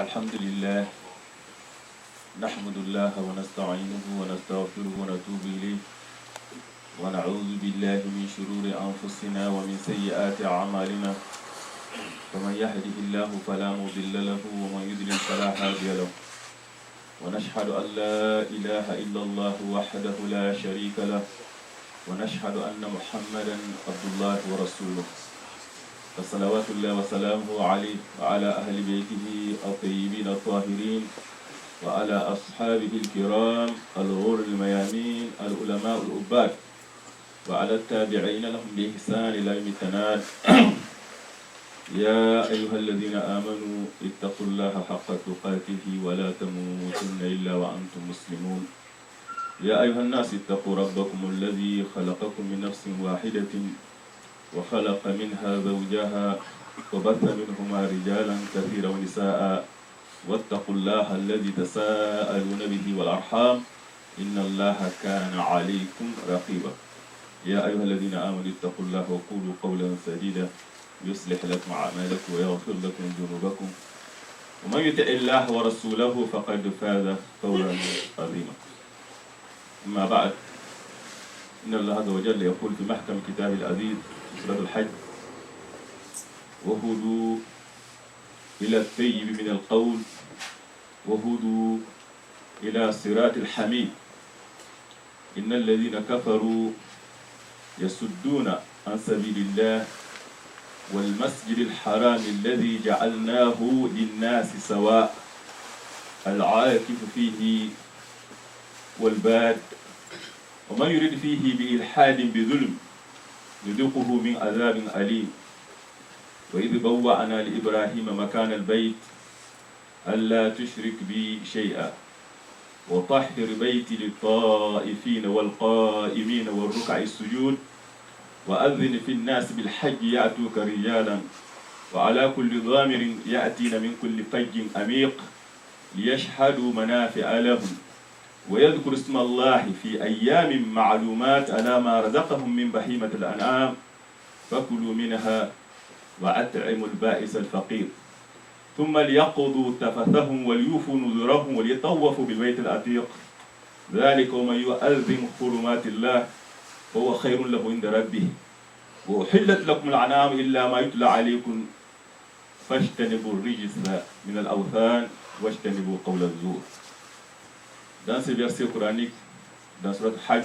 الحمد لله نحمد الله ونستعينه ونستغفره ونتوب إليه ونعوذ بالله من شرور أنفسنا ومن سيئات أعمالنا فمن يهده الله فلا مضل له ومن يضلل فلا هادي له ونشهد أن لا إله إلا الله وحده لا شريك له ونشهد أن محمدا عبد الله ورسوله فصلوات الله وسلامه عليه وعلى أهل بيته الطيبين الطاهرين وعلى أصحابه الكرام الغر الميامين العلماء العباد وعلى التابعين لهم بإحسان إلى يوم التناد يا أيها الذين آمنوا اتقوا الله حق تقاته ولا تموتن إلا وأنتم مسلمون يا أيها الناس اتقوا ربكم الذي خلقكم من نفس واحدة وخلق منها زوجها وبث منهما رجالا كثيرا ونساء واتقوا الله الذي تساءلون به والأرحام إن الله كان عليكم رقيبا يا أيها الذين آمنوا اتقوا الله وقولوا قولا سديدا يصلح لكم أعمالكم ويغفر لكم ذنوبكم ومن يطع الله ورسوله فقد فاز فوزا عظيما أما بعد إن الله عز وجل يقول في محكم كتابه العزيز سورة الحج وهدوا إلى الطيب من القول وهدوا إلى صراط الحميد إن الذين كفروا يصدون عن سبيل الله والمسجد الحرام الذي جعلناه للناس سواء العاكف فيه والباد ومن يريد فيه بإلحاد بظلم نذقه من عذاب أليم وإذ بوأنا لإبراهيم مكان البيت ألا تشرك بي شيئا وطهر بيتي للطائفين والقائمين والركع السجود وأذن في الناس بالحج يأتوك رجالا وعلى كل ضامر يأتين من كل فج عميق ليشهدوا منافع لهم ويذكر اسم الله في أيام معلومات على ما رزقهم من بهيمة الأنعام فكلوا منها وأطعموا البائس الفقير ثم ليقضوا تفثهم وليوفوا نذورهم وليطوفوا بالبيت العتيق ذلك ومن يؤذن حرمات الله فهو خير له عند ربه وأحلت لكم الأنعام إلا ما يتلى عليكم فاجتنبوا الرجس من الأوثان واجتنبوا قول الزور. Dans ce verset coranique, dans Surat Hajj,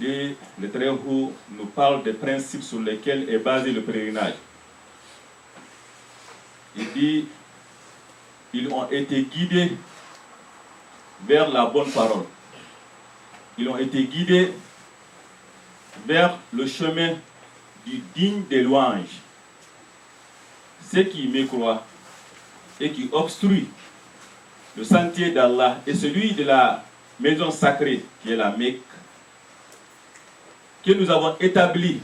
le Très-Haut nous parle des principes sur lesquels est basé le pèlerinage. Il dit, ils ont été guidés vers la bonne parole. Ils ont été guidés vers le chemin du digne des louanges. Ceux qui mécroient et qui obstruent le sentier d'Allah et celui de la maison sacrée qui est la Mecque, que nous avons établi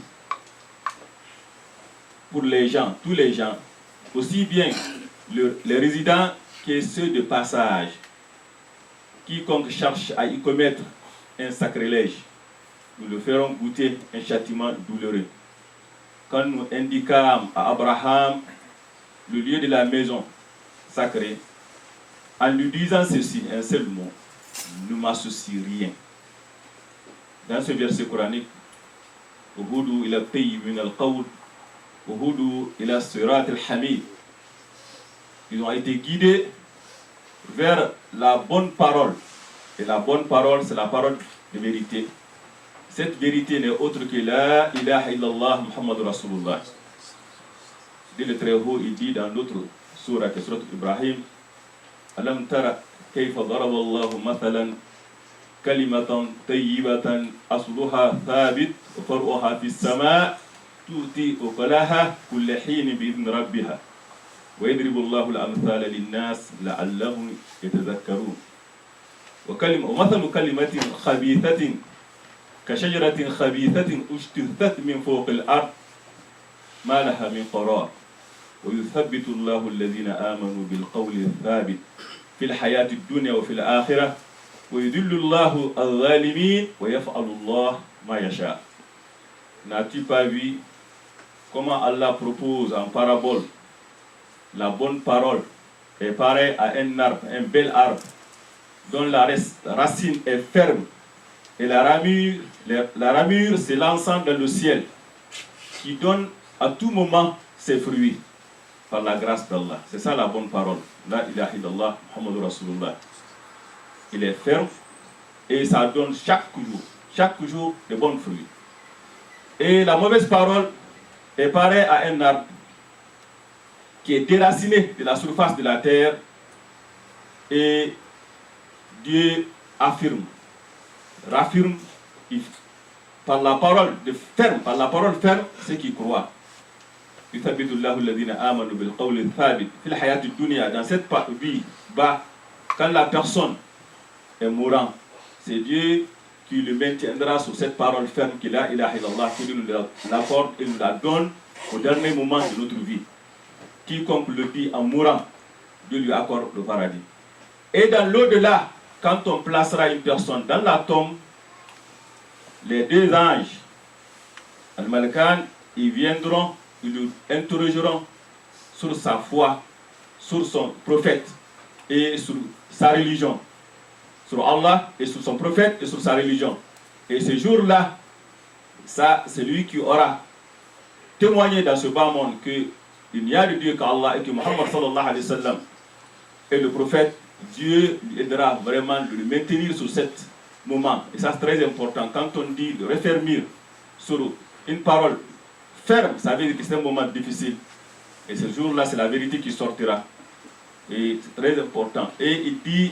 pour les gens, tous les gens, aussi bien les résidents que ceux de passage. Quiconque cherche à y commettre un sacrilège, nous le ferons goûter un châtiment douloureux. Quand nous indiquâmes à Abraham le lieu de la maison sacrée, en lui disant ceci, un seul mot, ne m'associe rien. Dans ce verset coranique, Uhudu ila tayyib min al-qawl, Uhudu ila sirat al-hamid. Ils ont été guidés vers la bonne parole. Et la bonne parole, c'est la parole de vérité. Cette vérité n'est autre que la ilaha illallah Muhammad Rasulullah. Dès le Très-Haut, il dit dans l'autre sourate, que sourate Ibrahim, ألم تر كيف ضرب الله مثلا كلمة طيبة أصلها ثابت وفرعها في السماء تؤتي أكلها كل حين بإذن ربها ويضرب الله الأمثال للناس لعلهم يتذكرون ومثل كلمة خبيثة كشجرة خبيثة اجتثت من فوق الأرض ما لها من قرار ويثبت الله الذين آمنوا بالقول الثابت في الحياة الدنيا وفي الآخرة ويذل الله الظالمين ويفعل الله ما يشاء. N'as-tu pas vu comment Allah propose en parabole la bonne parole est pareil à un arbre, un bel arbre, dont la racine est ferme, et la ramure s'élançant dans le ciel, qui donne à tout moment ses fruits, par la grâce d'Allah. C'est ça la bonne parole. La ilaha illallah, Muhammadur Rasulullah. Il est ferme, et ça donne chaque jour de bons fruits. Et la mauvaise parole est pareille à un arbre qui est déraciné de la surface de la terre, et Dieu raffirme par la parole ferme ceux qui croient. Dans cette vie bas, quand la personne est mourante, c'est Dieu qui le maintiendra sur cette parole ferme qu'il a, ilaha illallah, qui nous l'apporte et nous la donne au dernier moment de notre vie. Quiconque le dit en mourant, Dieu lui accorde le paradis. Et dans l'au-delà, quand on placera une personne dans la tombe, les deux anges, Al-Malakan, ils viendront, ils nous interrogeront sur sa foi, sur son prophète et sur sa religion. Sur Allah et sur son prophète et sur sa religion. Et ce jour-là, ça, c'est lui qui aura témoigné dans ce bas monde qu'il n'y a de Dieu qu'Allah et que Muhammad sallallahu alayhi wa sallam est le prophète. Dieu lui aidera vraiment de le maintenir sur ce moment. Et ça, c'est très important. Quand on dit de refermir sur une parole ferme, ça veut dire que c'est un moment difficile. Et ce jour-là, c'est la vérité qui sortira. Et c'est très important. Et il dit,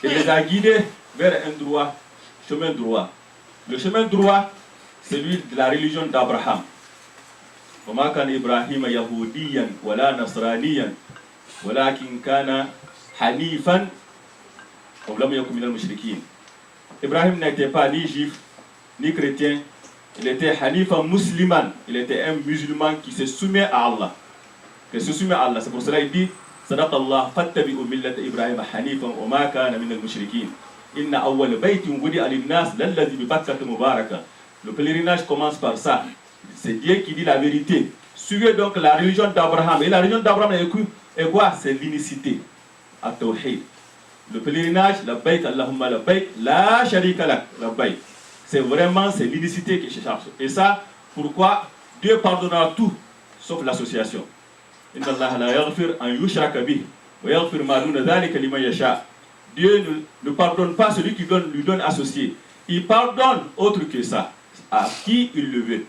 il les a guidés vers un chemin droit. Le chemin droit, c'est celui de la religion d'Abraham. وما كان إبراهيم يهوديا ولا نصرانيا ولكن كان حنيفا ولم يكن من المشركين. Ibrahim n'était pas ni juif ni chrétien, il était hanifan musulman, il était un musulman qui se soumet à Allah. C'est pour cela qu'il dit صدق الله فاتبعوا ملة إبراهيم حنيفا وما كان من المشركين إن أول بيت وضع للناس للذي ببكة مباركا. Le pèlerinage commence par ça. C'est Dieu qui dit la vérité. Suivez donc la religion d'Abraham. Et la religion d'Abraham est quoi? C'est l'unicité. At-Tawhid. Le pèlerinage, la bayt, Allahumma la bayt, la sharika lak, la bayt. C'est vraiment l'unicité que je cherche. Et ça, pourquoi Dieu pardonnera tout, sauf l'association. Inna Allah la yaghfir an yushraka bih wa yaghfir ma duna dhalika liman yasha. Dieu ne pardonne pas celui qui lui donne associé. Il pardonne autre que ça, à qui il le veut.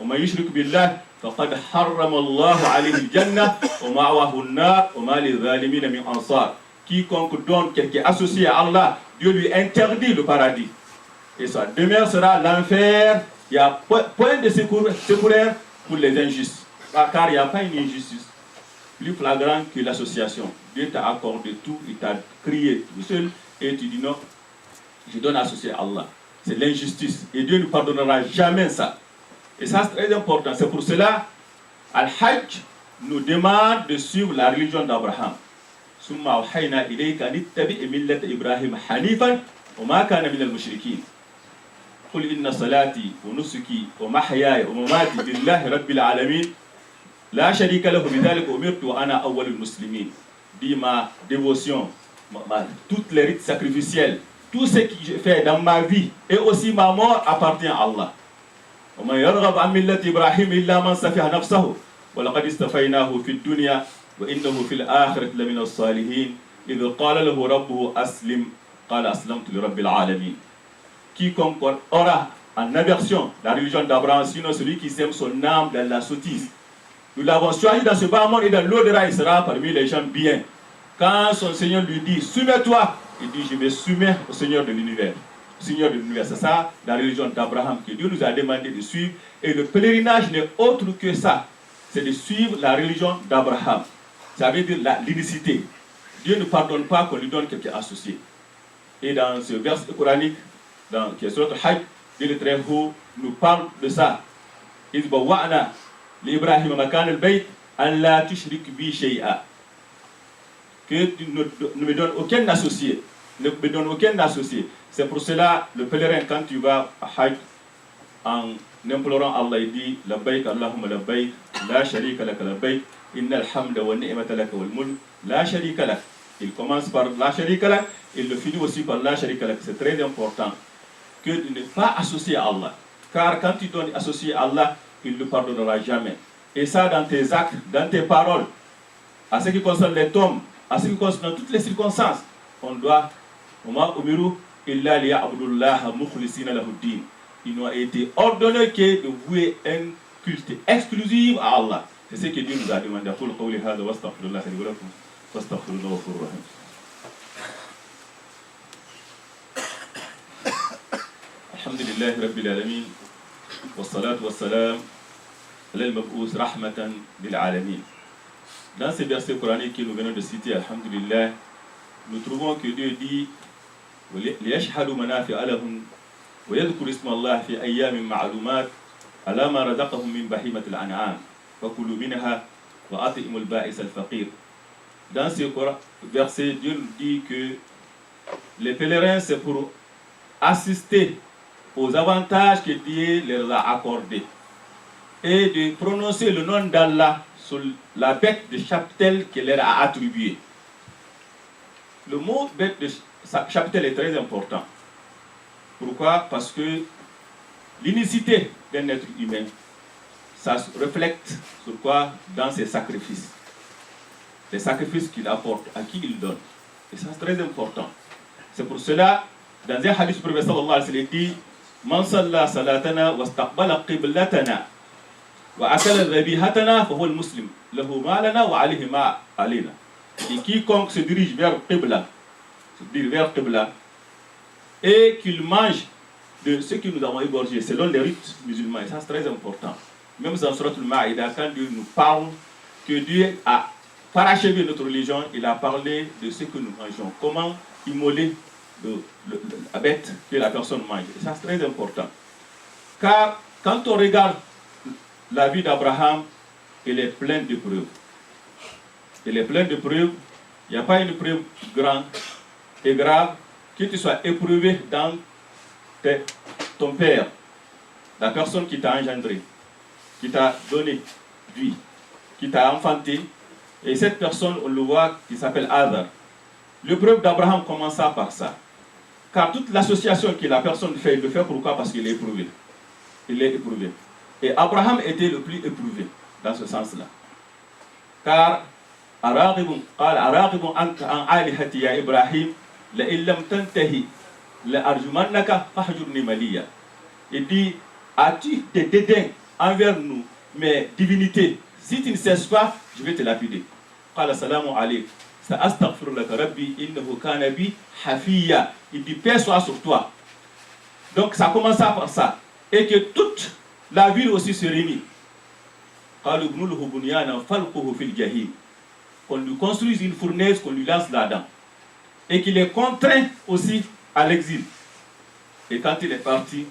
وَمَا يُشْرِكْ بِاللَّهِ فَقَدْ حَرَّمَ اللَّهُ عَلَيْهِ الْجَنَّةَ وَمَأْوَاهُ النَّارُ وَمَا لِلظَّالِمِينَ مِنْ أَنصَارٍ. Quiconque donne quelqu'un associé à Allah, Dieu lui interdit le paradis. Et sa demeure sera l'enfer. Il n'y a point de secours pour les injustes. Car il n'y a pas une injustice plus flagrante que l'association. Dieu t'a accordé tout, il t'a crié tout seul, et tu dis non, je donne associé à Allah. C'est l'injustice. Et Dieu ne pardonnera jamais ça. Et ça, c'est très important. C'est pour cela, Al-Hajj nous demande de suivre la religion d'Abraham. Summa awhayna ilayka an ittabi' millata Ibrahim hanifan wa ma kana minal mushrikeen. Qul inna salati wa nusuki wa mahyaya wa mamati lillahi rabbil alamin. La sharika lahu bidhalika umirtu wa ana awwalul muslimin. Dis ma dévotion, toutes les rites sacrificiels, tout ce que je fais dans ma vie et aussi ma mort appartient à Allah. وَمَنْ يَرْغَبْ عَنْ مِلَّةِ إِبْرَاهِيمَ إِلَّا مَنْ سَفِهَ نَفْسَهُ وَلَقَدِ اصْطَفَيْنَاهُ فِي الدُّنْيَا وَإِنَّهُ فِي الْآخِرَةِ لَمِنَ الصَّالِحِينَ إِذْ قَالَ لَهُ رَبُّهُ أَسْلِمْ قَالَ أَسْلَمْتُ لِرَبِّ الْعَالَمِينَ. Quiconque aura en aversion la religion d'Abraham, sinon celui qui sème son âme dans la sottise. Nous l'avons choisi dans ce bas monde et dans l'au-delà, il sera parmi les gens bien. Quand son Seigneur lui dit, soumets-toi, il dit, je me soumets au Seigneur de l'univers. Seigneur de l'univers, c'est ça la religion d'Abraham que Dieu nous a demandé de suivre. Et le pèlerinage n'est autre que ça. C'est de suivre la religion d'Abraham. Ça veut dire l'unicité. Dieu ne pardonne pas qu'on lui donne quelqu'un associé. Et dans ce verset coranique, qui est sur le Hajj, Dieu le Très Haut nous parle de ça. Il dit, wa'ana l'Ibrahim makan al-bayt an la tushrik bi shay'a. Que tu ne me donnes aucun associé. Ne me donne aucun associé. C'est pour cela, le pèlerin, quand tu vas à Hajj, en implorant Allah, il dit Labbaik Allahumma labbaik, la sharika laka labbaik, Inna al-hamda wa ni'mata laka wal mulk la sharika lak. Il commence par la sharika lak, il le finit aussi par la sharika lak. C'est très important que de ne pas associer à Allah. Car quand tu dois associer à Allah, il ne le pardonnera jamais. Et ça dans tes actes, dans tes paroles, à ce qui concerne les tombes, à ce qui concerne toutes les circonstances, on doit, ils n'ont été ordonnés que de vouer un culte exclusif à Allah. C'est ce que Dieu nous a demandé. Alhamdulillah Rabbil Alamin. Wassalatu wassalam ala al-mab'ous rahmatan lil alamin. Dans ces versets coraniques que nous venons de citer, Alhamdulillah, nous trouvons que Dieu dit ليشهدوا منافع لهم ويذكروا اسم الله في أيام معلومات على ما رزقهم من بهيمة الأنعام فكلوا منها وأطعموا البائس الفقير. Dans ce verset, Dieu nous dit que les pèlerins, c'est pour assister aux avantages que Dieu leur a accordés et de prononcer le nom d'Allah sur la bête de cheptel qu'il leur a attribuée. Le mot bête de cheptel est très important. Pourquoi? Parce que l'unicité d'un être humain, ça se reflète sur quoi? Dans ses sacrifices. Les sacrifices qu'il apporte, à qui il donne. Et ça c'est très important. C'est pour cela, dans un hadith prophète sallallahu alayhi wa sallam, il dit Man salla salatana wa staqbala qiblatana wa akala dhabihatana fa huwa al-muslim lahu ma lana wa alayhi ma alayna. Et quiconque se dirige vers Qibla, et qu'il mange de ce que nous avons égorgé selon les rites musulmans, et ça c'est très important. Même dans Surat al-Ma'ida, quand Dieu nous parle que Dieu a parachevé notre religion, il a parlé de ce que nous mangeons, comment immoler la bête que la personne mange. Et ça c'est très important. Car quand on regarde la vie d'Abraham, elle est pleine de preuves. Elle est pleine de preuves. Il n'y a pas une preuve grande et grave que tu sois éprouvé dans ton père, la personne qui t'a engendré, qui t'a donné vie, qui t'a enfanté. Et cette personne, on le voit, qui s'appelle Azar. L'épreuve d'Abraham commença par ça. Car toute l'association que la personne fait, il le fait pourquoi? Parce qu'il est éprouvé. Il est éprouvé. Et Abraham était le plus éprouvé dans ce sens-là. Car قال أراغب أنت عن آلهتي يا إبراهيم لئن لم تنتهي لأرجمنك فاهجرني مليا. Il dit, as-tu des dédains envers nous, mes divinités? Si tu ne cesses pas, je vais te lapider. قال السلام عليك سأستغفر لك ربي إنه كان بي حفيا. Il dit, paix soit sur toi. Donc ça commence par ça. Et que toute la ville aussi se réunit. قالوا ابنوا له بنيانا فالقوه في الجحيم. Qu'on lui construise une fournaise, qu'on lui lance là-dedans. Et qu'il est contraint aussi à l'exil. Et quand il est parti,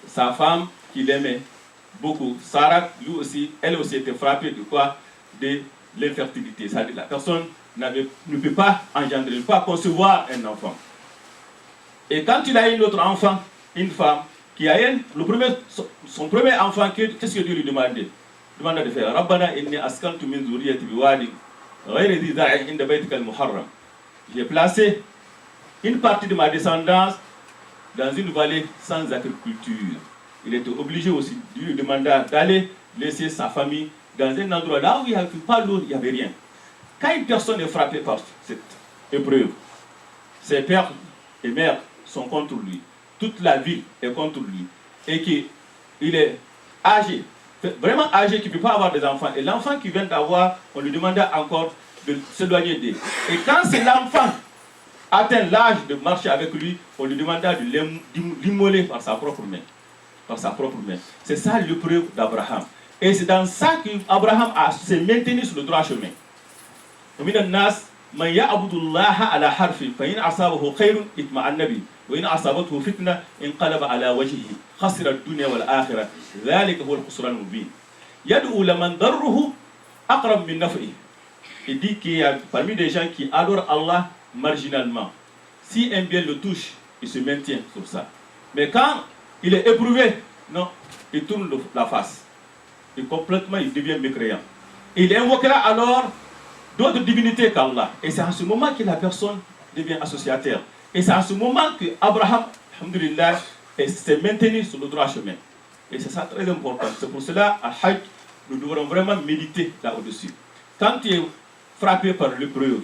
sa femme, qu'il aimait beaucoup, Sarah, lui aussi, elle aussi était frappée de quoi? De l'infertilité. C'est-à-dire la personne ne peut pas engendrer, ne peut pas concevoir un enfant. Et quand il a un autre enfant, une femme, qui a son premier enfant, qu'est-ce que Dieu lui demandait? Demande de faire Rabbana inni askantu min zuriyati biwadin ghayri dhi zar'in inda baytika al-muharram. J'ai placé une partie de ma descendance dans une vallée sans agriculture. Il était obligé aussi, Dieu lui demanda d'aller laisser sa famille dans un endroit là où il n'y avait pas l'eau, il n'y avait rien. Quand une personne est frappée par cette épreuve, ses pères et mères sont contre lui, toute la ville est contre lui, et qu'il est âgé, vraiment âgé, qui ne peut pas avoir des enfants. Et l'enfant qui vient d'avoir, on lui demandait encore de s'éloigner d'eux. Et quand c'est l'enfant atteint l'âge de marcher avec lui, on lui demandait de l'immoler par sa propre main. Par sa propre main. C'est ça l'épreuve d'Abraham. Et c'est dans ça qu'Abraham a se maintenu sur le droit chemin. ومن الناس من يعبد الله على حرف فإن أصابه خير اطمأن به وإن أصابته فتنة انقلب على وجهه خسر الدنيا والآخرة ذلك هو الخسران المبين يدعو لمن ضره أقرب من نفعه. Il dit qu'il y a parmi des gens qui adorent Allah marginalement. Si un bien le touche, il se maintient sur ça. Mais quand il est éprouvé, non, il tourne la face. Et complètement, il devient mécréant. Il invoquera alors d'autres divinités qu'Allah. Et c'est en ce moment que la personne devient associataire. Et c'est en ce moment que Abraham, alhamdulillah, s'est maintenu sur le droit chemin. Et c'est ça très important. C'est pour cela, à Hajj, nous devrons vraiment méditer là-dessus. Quand tu es frappé par l'épreuve,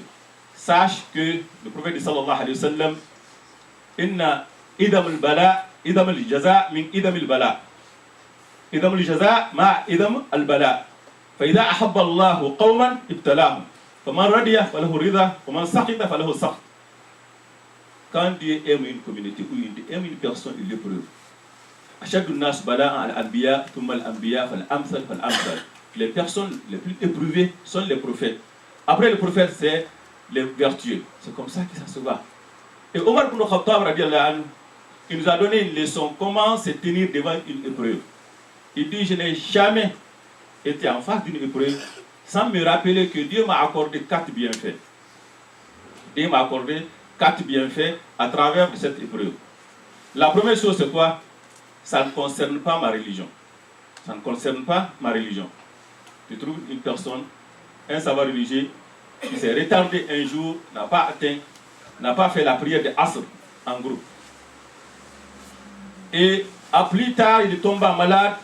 sache que le prophète sallallahu alayhi wa sallam, inna idam al-bala, idam al-jaza min idam al-bala. idam al-jaza ma idam al-bala. فإذا أحب الله قوما ابتلاهم فمن رضي فله رضا ومن سخط فله سخط. Quand Dieu aime une communauté ou il aime une personne, il l'épreuve. أشد الناس بلاء الأنبياء ثم الأنبياء فالأمثل فالأمثل. Les personnes les plus éprouvées sont les prophètes. Après les prophètes, c'est les vertueux. C'est comme ça que ça se va. Et Omar ibn Khattab, radiallahu anhu, il nous a donné une leçon comment se tenir devant une épreuve. Il dit, je n'ai jamais été en face d'une épreuve sans me rappeler que Dieu m'a accordé 4 bienfaits. Dieu m'a accordé 4 bienfaits à travers cette épreuve. La première chose, c'est quoi? Ça ne concerne pas ma religion. Ça ne concerne pas ma religion. Tu trouves une personne, un savoir religieux, qui s'est retardé un jour, n'a pas atteint, n'a pas fait la prière de Asr en groupe. Et à plus tard, il tombe malade,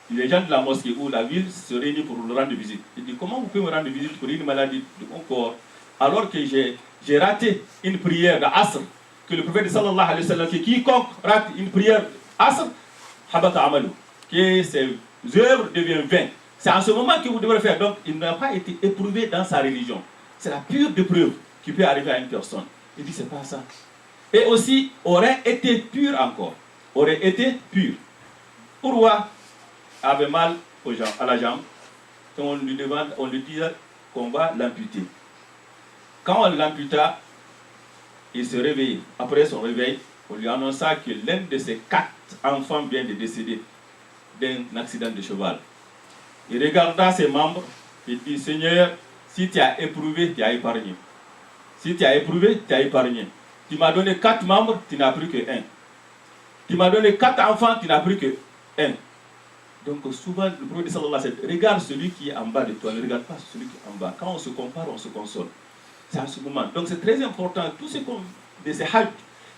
les gens de la mosquée ou la ville se réunissent pour le rendre visite. Il dit, comment vous pouvez me rendre visite pour une maladie de mon corps, alors que j'ai raté une prière de Asr, que le prophète sallallahu alayhi wa sallam, que quiconque rate une prière Asr, habata amalu, que ses œuvres deviennent vaines. C'est en ce moment que vous devrez faire. Donc, il n'a pas été éprouvé dans sa religion. C'est la pure épreuve qui peut arriver à une personne. Il dit, c'est pas ça. Et aussi, aurait été pur encore. Aurait été pur. Urwa avait mal à la jambe. Et on lui disait qu'on va l'amputer. Quand on l'amputa, il se réveillait. Après son réveil, on lui annonça que l'un de ses 4 enfants vient de décéder d'un accident de cheval. Il regarda ses membres et dit, Seigneur, si tu as éprouvé, tu as épargné. Si tu as éprouvé, tu as épargné. Tu m'as donné 4 membres, tu n'as plus que 1. Tu m'as donné 4 enfants, tu n'as plus que 1. Donc souvent, le prophète sallallahu alayhi wa sallam, regarde celui qui est en bas de toi, ne regarde pas celui qui est en bas. Quand on se compare, on se console. C'est à ce moment. Donc c'est très important, tout ce qu'on de ces hajj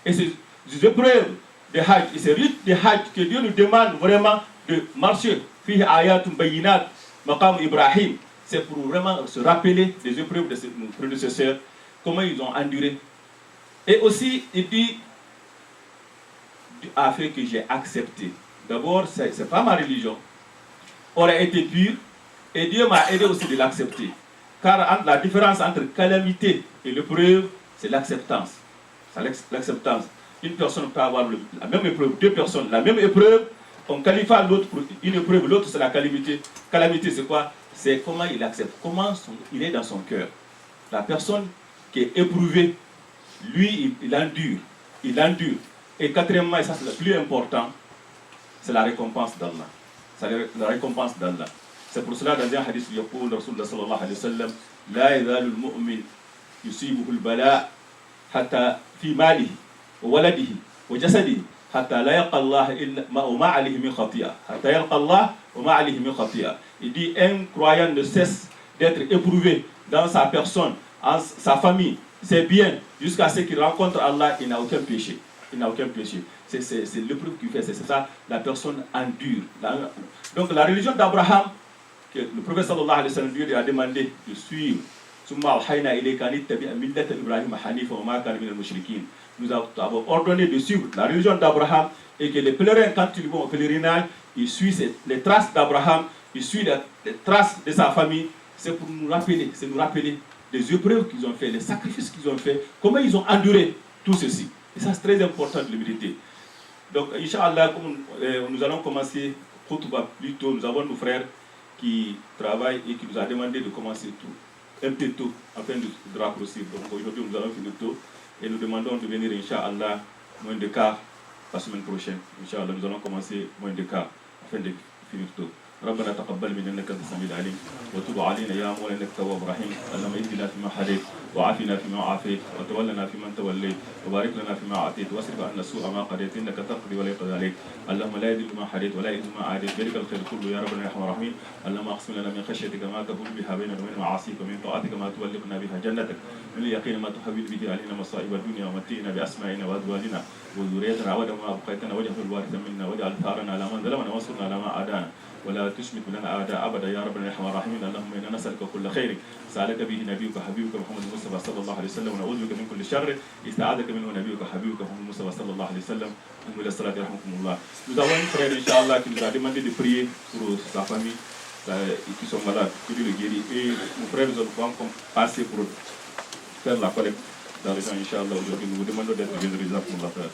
et ces épreuves de hajj et ces rites de hajj que Dieu nous demande vraiment de marcher. Fihi ayatum bayinat maqam Ibrahim. C'est pour vraiment se rappeler des épreuves de nos prédécesseurs, comment ils ont enduré. Et aussi, il dit, Dieu a fait que j'ai accepté. D'abord, ce n'est pas ma religion. Aurait été pur, et Dieu m'a aidé aussi de l'accepter. Car la différence entre calamité et l'épreuve, c'est l'acceptance. C'est l'acceptance. Une personne peut avoir la même épreuve, 2 personnes, la même épreuve, on qualifie l'autre pour une épreuve, l'autre c'est la calamité. Calamité, c'est quoi? C'est comment il accepte, comment il est dans son cœur. La personne qui est éprouvée, lui, il endure. Il endure. Et quatrièmement, et ça c'est le plus important, c'est la récompense d'Allah. C'est la récompense d'Allah. C'est pour cela, dans un hadith, il y a pour le Rasul sallallahu alayhi wa sallam, La yazalu al-mu'min yusibuhu al-bala hatta fi malihi wa waladihi wa jasadihi hatta la yalqa Allah illa ma alayhi min khati'a. Hatta yalqa Allah wa ma alayhi min khati'a. Il dit, un croyant ne cesse d'être éprouvé dans sa personne, en sa famille, ses biens, jusqu'à ce qu'il rencontre Allah, il n'a aucun péché. Il n'a aucun péché. C'est l'épreuve qu'il fait, c'est ça, la personne endure. Donc la religion d'Abraham, que le prophète sallallahu alayhi wa sallam lui a demandé de suivre. Nous avons ordonné de suivre la religion d'Abraham et que les pèlerins, quand ils vont au pèlerinage, ils suivent les traces d'Abraham, ils suivent les traces de sa famille. C'est pour nous rappeler, les épreuves qu'ils ont fait, les sacrifices qu'ils ont fait, comment ils ont enduré tout ceci. Et ça, c'est très important de le méditer. Donc, Inch'Allah, comme nous allons commencer plus tôt, nous avons nos frères qui travaillent et qui nous ont demandé de commencer un peu tôt, afin de raccourcir. Donc, aujourd'hui, nous allons finir tôt et nous demandons de venir, Inch'Allah, moins de quart la semaine prochaine. Inch'Allah, nous allons commencer moins de quart afin de finir tôt. ربنا تقبل منا انك انت السميع العليم وتب علينا يا مولانا انك تواب رحيم اللهم اهدنا فيما هديت وعافنا فيما عافيت وتولنا فيمن توليت وبارك لنا فيما اعطيت واصرف عنا سوء ما قضيت انك تقضي ولا يقضى عليك اللهم لا يذل ما حديت ولا يذل ما عاديت بيدك الخير كله يا رب الرحمن الرحيم اللهم اقسم لنا من خشيتك ما تهون بها بيننا وبين معاصيك ومن طاعتك ما تبلغنا بها جنتك من اليقين ما تحول به علينا مصائب الدنيا ومتينا باسمائنا وازواجنا وذريتنا ابدا ما ابقيتنا واجعل الوارث منا واجعل ثارنا على من ظلمنا وانصرنا على ما عادانا ولا تشمت لنا اعداء ابدا يا رب الرحمن الرحيم اللهم انا نسالك كل خير سالك به نبيك حبيبك محمد المصطفى صلى الله عليه وسلم ونعوذ بك من كل شر استعاذك منه نبيك حبيبك محمد المصطفى صلى الله عليه وسلم. Nous avons une frère, Inch'Allah, qui nous a demandé de prier pour sa famille qui sont malades, que Dieu le guérit. Et mon frère, nous avons passé pour faire la collecte dans les gens, Inch'Allah. Aujourd'hui, nous vous demandons d'être généreux pour la frère.